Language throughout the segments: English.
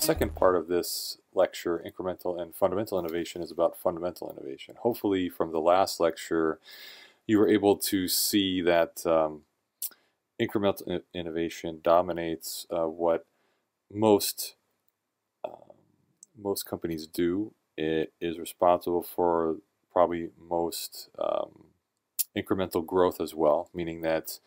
second part of this lecture, Incremental and Fundamental Innovation, is about fundamental innovation. Hopefully from the last lecture you were able to see that incremental innovation dominates what most most companies do. It is responsible for probably most incremental growth as well, meaning that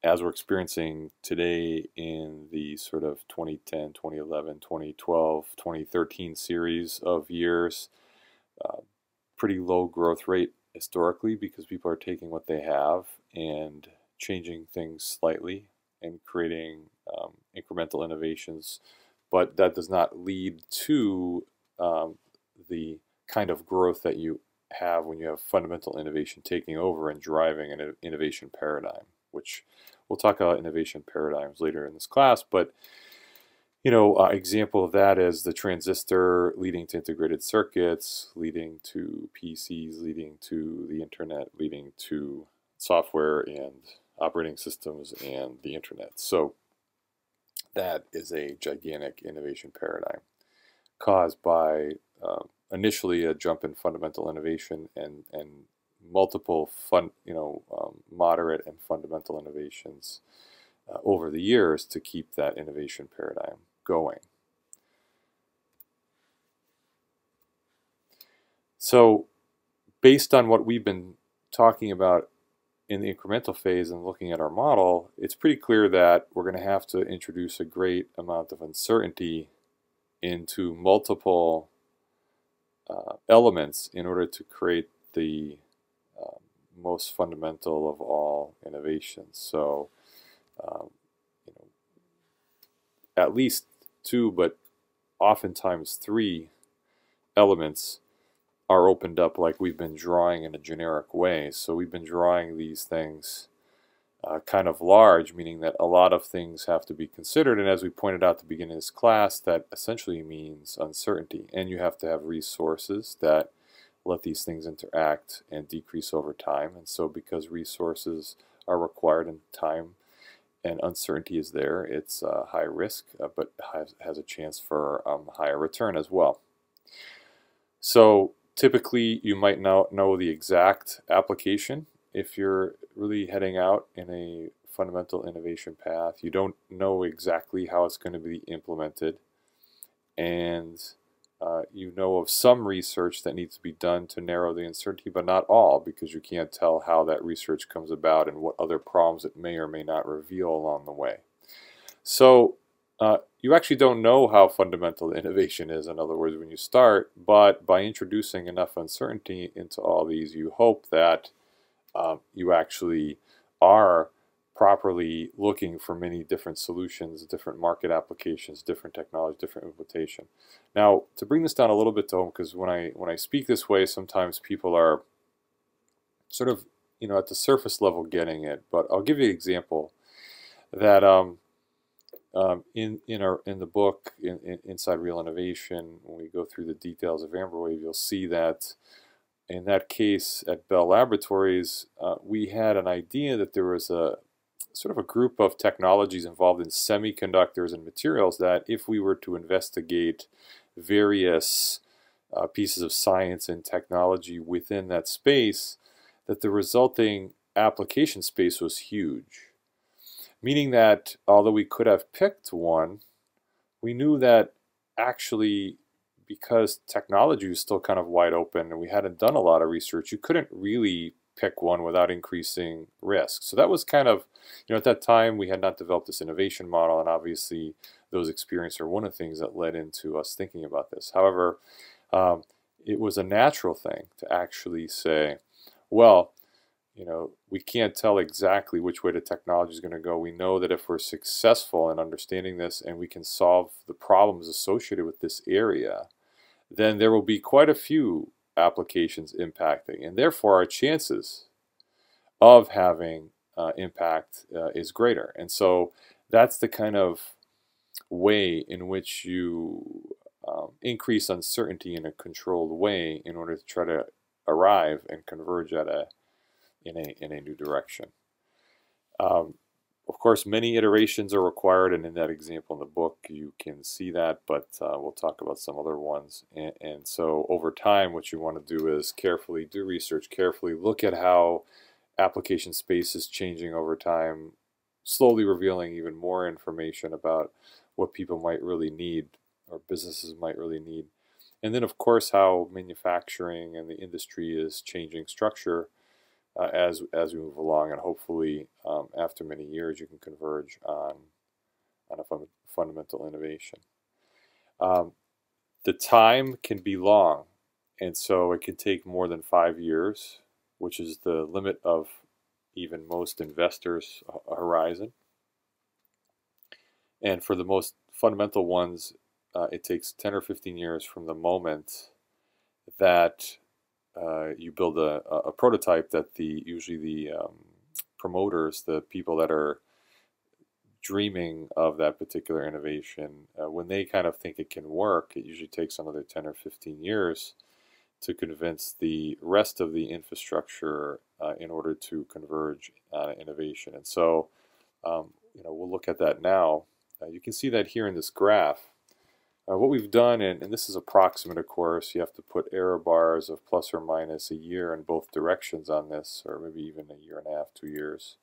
as we're experiencing today in the sort of 2010, 2011, 2012, 2013 series of years, pretty low growth rate historically because people are taking what they have and changing things slightly and creating incremental innovations, but that does not lead to the kind of growth that you have when you have fundamental innovation taking over and driving an innovation paradigm, which we'll talk about innovation paradigms later in this class. But example of that is the transistor leading to integrated circuits, leading to PCs, leading to the internet, leading to software and operating systems and the internet. So that is a gigantic innovation paradigm caused by initially a jump in fundamental innovation and multiple moderate and fundamental innovations over the years to keep that innovation paradigm going. So based on what we've been talking about in the incremental phase and looking at our model, it's pretty clear that we're going to have to introduce a great amount of uncertainty into multiple elements in order to create the most fundamental of all innovations. So at least two, but oftentimes three elements are opened up like we've been drawing in a generic way. So we've been drawing these things kind of large, meaning that a lot of things have to be considered. And as we pointed out at the beginning of this class, that essentially means uncertainty. And you have to have resources that let these things interact and decrease over time. And so because resources are required and time and uncertainty is there, it's high risk, but has a chance for higher return as well. So typically you might not know the exact application. If you're really heading out in a fundamental innovation path, you don't know exactly how it's going to be implemented, and you know of some research that needs to be done to narrow the uncertainty, but not all, because you can't tell how that research comes about and what other problems it may or may not reveal along the way. So you actually don't know how fundamental innovation is, in other words, when you start, but by introducing enough uncertainty into all these, you hope that you actually are properly looking for many different solutions, different market applications, different technology, different implementation. Now, to bring this down a little bit to home, because when I speak this way, sometimes people are sort of at the surface level getting it. But I'll give you an example that in the book Inside Real Innovation, when we go through the details of Amberwave, you'll see that in that case at Bell Laboratories, we had an idea that there was a sort of a group of technologies involved in semiconductors and materials that if we were to investigate various pieces of science and technology within that space, that the resulting application space was huge. Meaning that although we could have picked one, we knew that actually, because technology was still kind of wide open and we hadn't done a lot of research, you couldn't really pick one without increasing risk. So that was kind of, at that time we had not developed this innovation model, and obviously those experiences are one of the things that led into us thinking about this. However, it was a natural thing to actually say, well, we can't tell exactly which way the technology is going to go. We know that if we're successful in understanding this and we can solve the problems associated with this area, then there will be quite a few applications impacting, and therefore our chances of having impact is greater. And so that's the kind of way in which you increase uncertainty in a controlled way in order to try to arrive and converge at in a new direction. Of course, many iterations are required, and in that example in the book, you can see that, but we'll talk about some other ones. And so over time, what you want to do is carefully do research, carefully look at how application space is changing over time, slowly revealing even more information about what people might really need or businesses might really need. And then, of course, how manufacturing and the industry is changing structure as we move along, and hopefully after many years you can converge on a fundamental innovation. The time can be long, and so it can take more than 5 years, which is the limit of even most investors' horizon. And for the most fundamental ones, it takes 10 or 15 years from the moment that you build a prototype that usually the promoters, the people that are dreaming of that particular innovation, when they kind of think it can work, it usually takes another 10 or 15 years to convince the rest of the infrastructure in order to converge on innovation. And so, we'll look at that now. You can see that here in this graph. What we've done, and this is approximate, of course, you have to put error bars of plus or minus a year in both directions on this, or maybe even a year and a half, 2 years.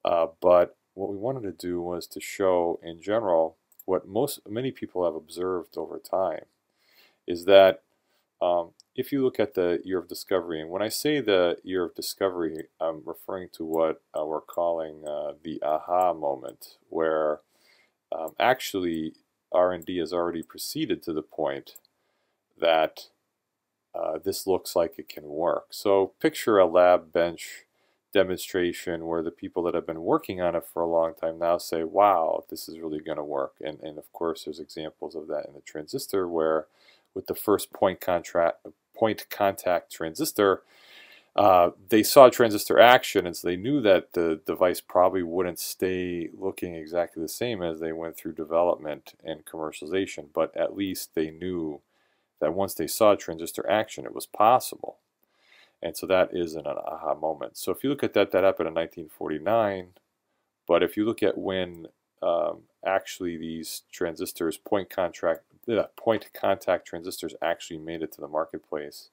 But what we wanted to do was to show, in general, what many people have observed over time, is that if you look at the year of discovery, and when I say the year of discovery, I'm referring to what we're calling the aha moment, where actually R&D has already proceeded to the point that this looks like it can work. So picture a lab bench demonstration where the people that have been working on it for a long time now say, wow, this is really going to work. And of course, there's examples of that in the transistor, where with the first point contact transistor, they saw transistor action, and so they knew that the device probably wouldn't stay looking exactly the same as they went through development and commercialization, but at least they knew that once they saw transistor action, it was possible. And so that is an aha moment. So if you look at that happened in 1949, but if you look at when actually these transistors, point contact transistors actually made it to the marketplace,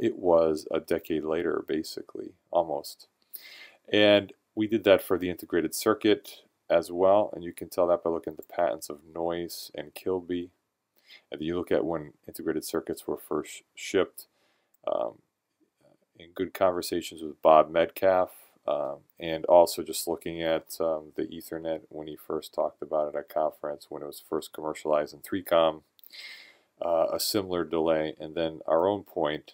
it was a decade later, basically, almost. And we did that for the integrated circuit as well, and you can tell that by looking at the patents of Noyce and Kilby. And you look at when integrated circuits were first shipped, in good conversations with Bob Metcalf, and also just looking at the Ethernet when he first talked about it at a conference when it was first commercialized in 3Com, a similar delay, and then our own point,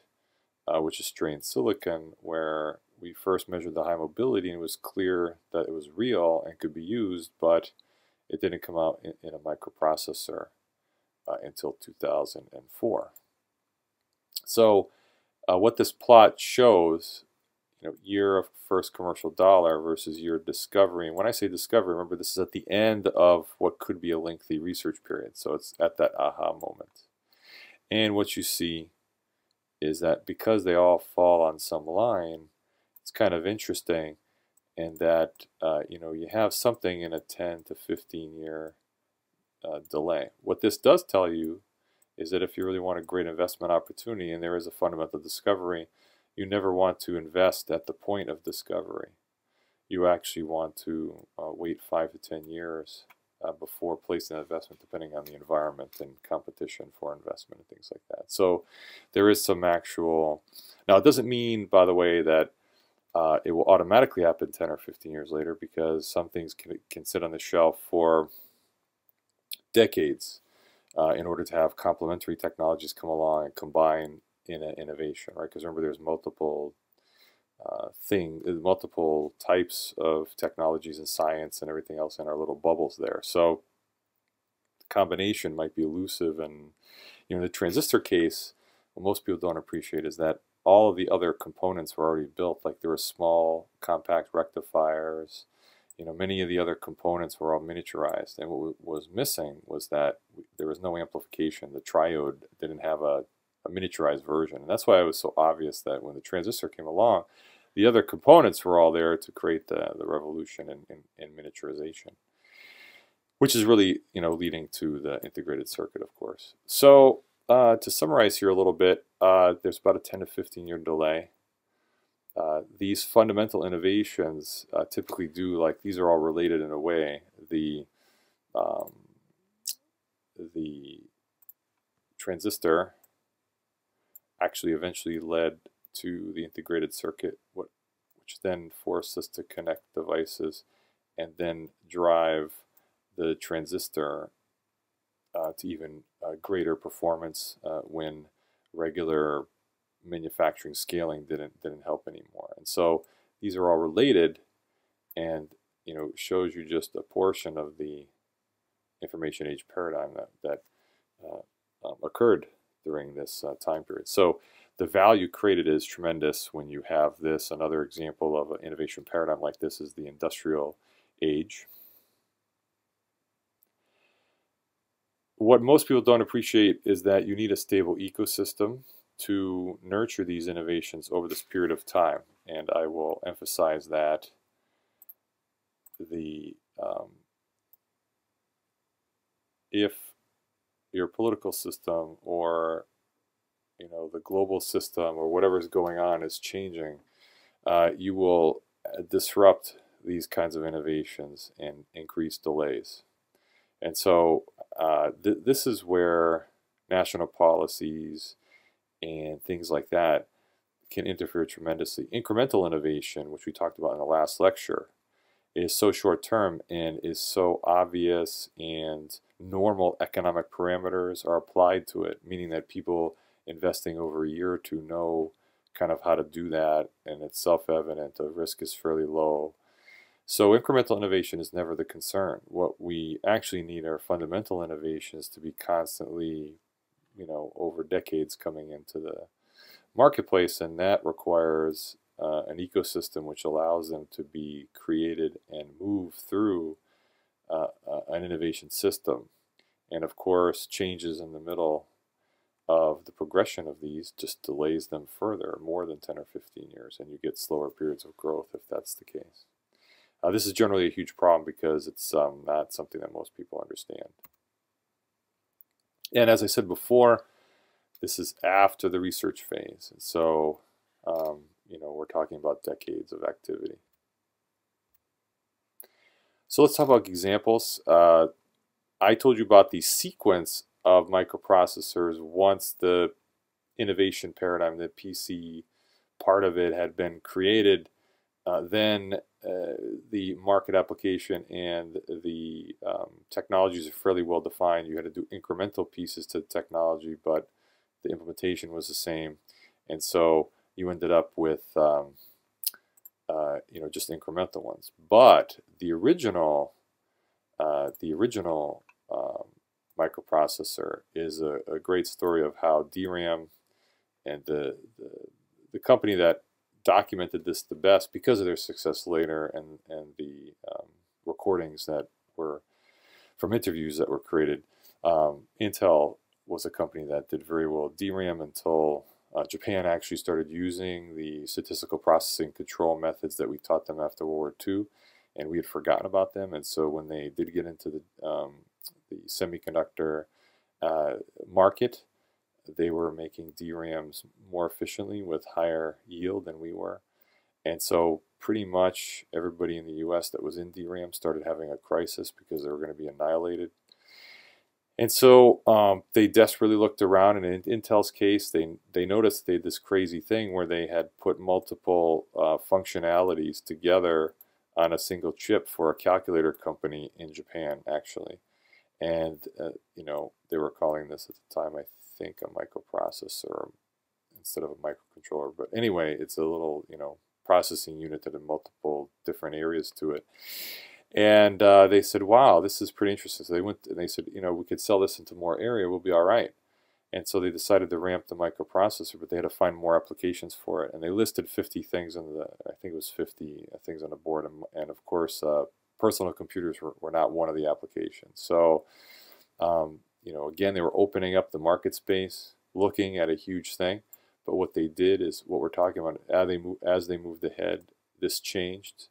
which is strained silicon, where we first measured the high mobility and it was clear that it was real and could be used, but it didn't come out in a microprocessor until 2004. So what this plot shows, year of first commercial dollar versus year of discovery. And when I say discovery, remember this is at the end of what could be a lengthy research period. So it's at that aha moment. And what you see is that because they all fall on some line, it's kind of interesting in that you have something in a 10 to 15 year delay. What this does tell you is that if you really want a great investment opportunity and there is a fundamental discovery, you never want to invest at the point of discovery. You actually want to wait 5 to 10 years before placing an investment, depending on the environment and competition for investment and things like that. So there is some actual... Now, it doesn't mean, by the way, that it will automatically happen 10 or 15 years later, because some things can sit on the shelf for decades in order to have complementary technologies come along and combine in an innovation, right? Because remember, there's multiple multiple types of technologies and science and everything else in our little bubbles there. So the combination might be elusive, and in the transistor case, what most people don't appreciate is that all of the other components were already built. Like there were small compact rectifiers, many of the other components were all miniaturized, and what was missing was that there was no amplification. The triode didn't have a miniaturized version, and that's why it was so obvious that when the transistor came along, the other components were all there to create the revolution in miniaturization, which is really, leading to the integrated circuit, of course. So to summarize here a little bit, there's about a 10 to 15 year delay. These fundamental innovations typically these are all related in a way. The transistor actually eventually led to the integrated circuit, which then forced us to connect devices and then drive the transistor to even greater performance when regular manufacturing scaling didn't help anymore. And so these are all related, and shows you just a portion of the information age paradigm that occurred during this time period. So the value created is tremendous when you have this. Another example of an innovation paradigm like this is the industrial age. What most people don't appreciate is that you need a stable ecosystem to nurture these innovations over this period of time. And I will emphasize that if your political system or the global system or whatever is going on is changing, you will disrupt these kinds of innovations and increase delays. And so this is where national policies and things like that can interfere tremendously. Incremental innovation, which we talked about in the last lecture, is so short-term and is so obvious, and normal economic parameters are applied to it, meaning that people investing over a year or two know kind of how to do that, and it's self-evident, the risk is fairly low. So incremental innovation is never the concern. What we actually need are fundamental innovations to be constantly, over decades coming into the marketplace, and that requires an ecosystem which allows them to be created and move through an innovation system. And of course, changes in the middle of the progression of these just delays them further, more than 10 or 15 years, and you get slower periods of growth if that's the case. This is generally a huge problem because it's not something that most people understand. And as I said before, this is after the research phase. And so, we're talking about decades of activity. So let's talk about examples. I told you about the sequence of microprocessors once the innovation paradigm, the PC part of it had been created. Then the market application and the technologies are fairly well defined. You had to do incremental pieces to the technology, but the implementation was the same. And so you ended up with just incremental ones. But the original microprocessor is a great story of how DRAM and the company that documented this the best because of their success later and the recordings that were from interviews that were created. Intel was a company that did very well with DRAM until Japan actually started using the statistical processing control methods that we taught them after World War II, and we had forgotten about them. And so when they did get into the semiconductor market, they were making DRAMs more efficiently with higher yield than we were. And so pretty much everybody in the US that was in DRAM started having a crisis because they were going to be annihilated. And so they desperately looked around, and in Intel's case, they noticed they had this crazy thing where they had put multiple functionalities together on a single chip for a calculator company in Japan, actually. And, they were calling this at the time, I think, a microprocessor instead of a microcontroller. But anyway, it's a little, processing unit that had multiple different areas to it. And they said, wow, this is pretty interesting. So they went and they said, we could sell this into more area, we'll be all right. And so they decided to ramp the microprocessor, but they had to find more applications for it. And they listed 50 things on I think it was 50 things on the board. And of course, personal computers were not one of the applications. So, again, they were opening up the market space, looking at a huge thing. But what they did is what we're talking about. As they moved ahead, this changed,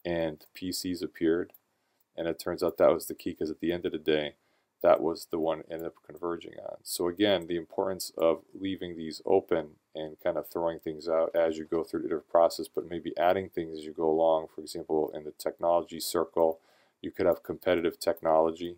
and PCs appeared, and it turns out that was the key, because at the end of the day, that was the one it ended up converging on. So again, the importance of leaving these open and kind of throwing things out as you go through the iterative process, but maybe adding things as you go along. For example, in the technology circle, you could have competitive technology.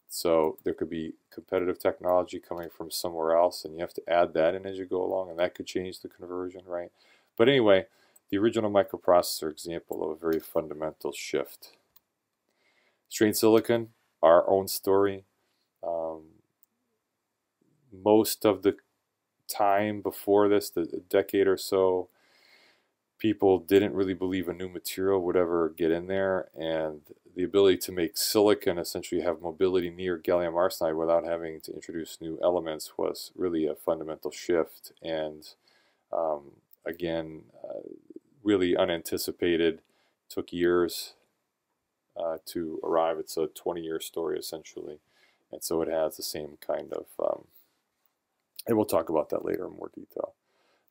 So there could be competitive technology coming from somewhere else, and you have to add that in as you go along, and that could change the conversion, right? But anyway, the original microprocessor example of a very fundamental shift. Strained silicon, our own story. Most of the time before this, a decade or so, people didn't really believe a new material would ever get in there, and the ability to make silicon essentially have mobility near gallium arsenide without having to introduce new elements was really a fundamental shift, and again, really unanticipated. Took years to arrive. It's a 20-year story essentially, and so it has the same kind of, and we'll talk about that later in more detail.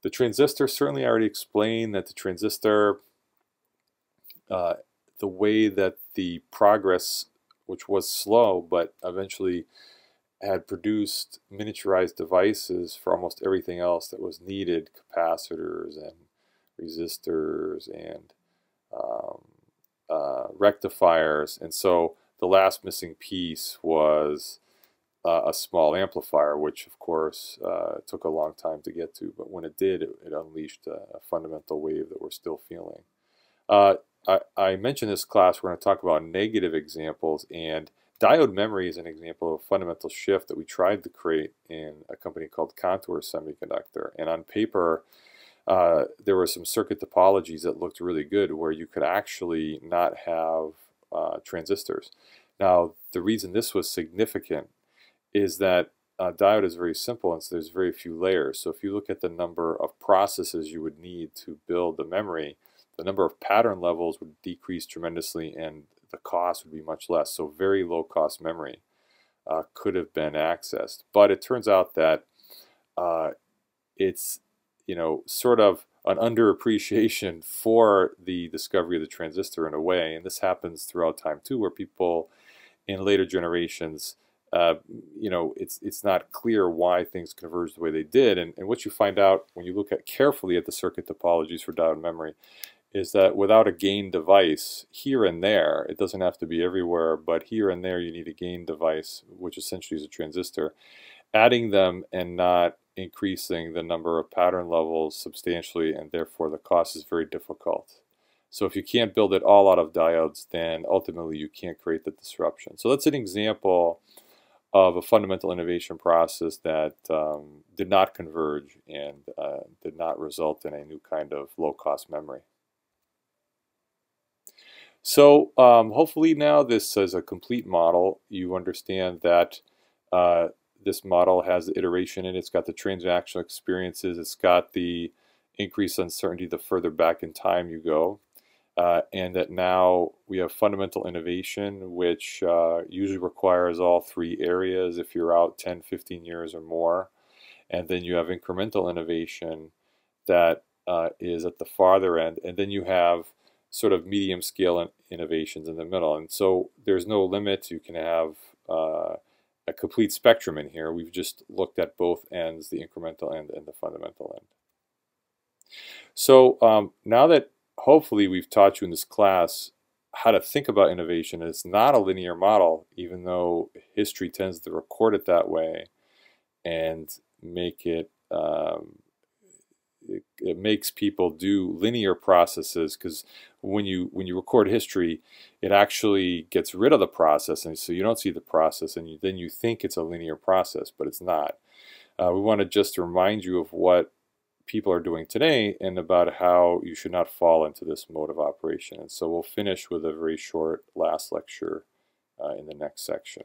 The transistor, certainly I already explained that the transistor, the way that the progress, which was slow, but eventually had produced miniaturized devices for almost everything else that was needed, capacitors and resistors and rectifiers. And so the last missing piece was a small amplifier, which of course took a long time to get to, but when it did, it unleashed a fundamental wave that we're still feeling. I mentioned this class, we're going to talk about negative examples, and diode memory is an example of a fundamental shift that we tried to create in a company called Contour Semiconductor. And on paper, there were some circuit topologies that looked really good where you could actually not have transistors. Now, the reason this was significant is that diode is very simple, and so there's very few layers. So if you look at the number of processes you would need to build the memory, the number of pattern levels would decrease tremendously, and the cost would be much less. So very low cost memory could have been accessed. But it turns out that it's, you know, sort of an underappreciation for the discovery of the transistor in a way, and this happens throughout time too, where people in later generations, you know, it's not clear why things converged the way they did, and what you find out when you look at carefully at the circuit topologies for diode memory is that without a gain device, here and there, it doesn't have to be everywhere, but here and there you need a gain device, which essentially is a transistor. Adding them and not increasing the number of pattern levels substantially, and therefore the cost, is very difficult. So if you can't build it all out of diodes, then ultimately you can't create the disruption. So that's an example of a fundamental innovation process that did not converge and did not result in a new kind of low-cost memory. So hopefully now this is a complete model. You understand that this model has the iteration in it. It's got the transactional experiences. It's got the increased uncertainty the further back in time you go. And that now we have fundamental innovation, which usually requires all three areas if you're out 10, 15 years or more. And then you have incremental innovation that is at the farther end. And then you have sort of medium scale innovations in the middle. And so there's no limit. You can have a complete spectrum in here. We've just looked at both ends, the incremental end and the fundamental end. So now that hopefully we've taught you in this class how to think about innovation, it's not a linear model, even though history tends to record it that way and make it, it makes people do linear processes, because when you record history, it actually gets rid of the process, and so you don't see the process, and then you think it's a linear process, but it's not. We want to just remind you of what people are doing today and about how you should not fall into this mode of operation. And so we'll finish with a very short last lecture in the next section.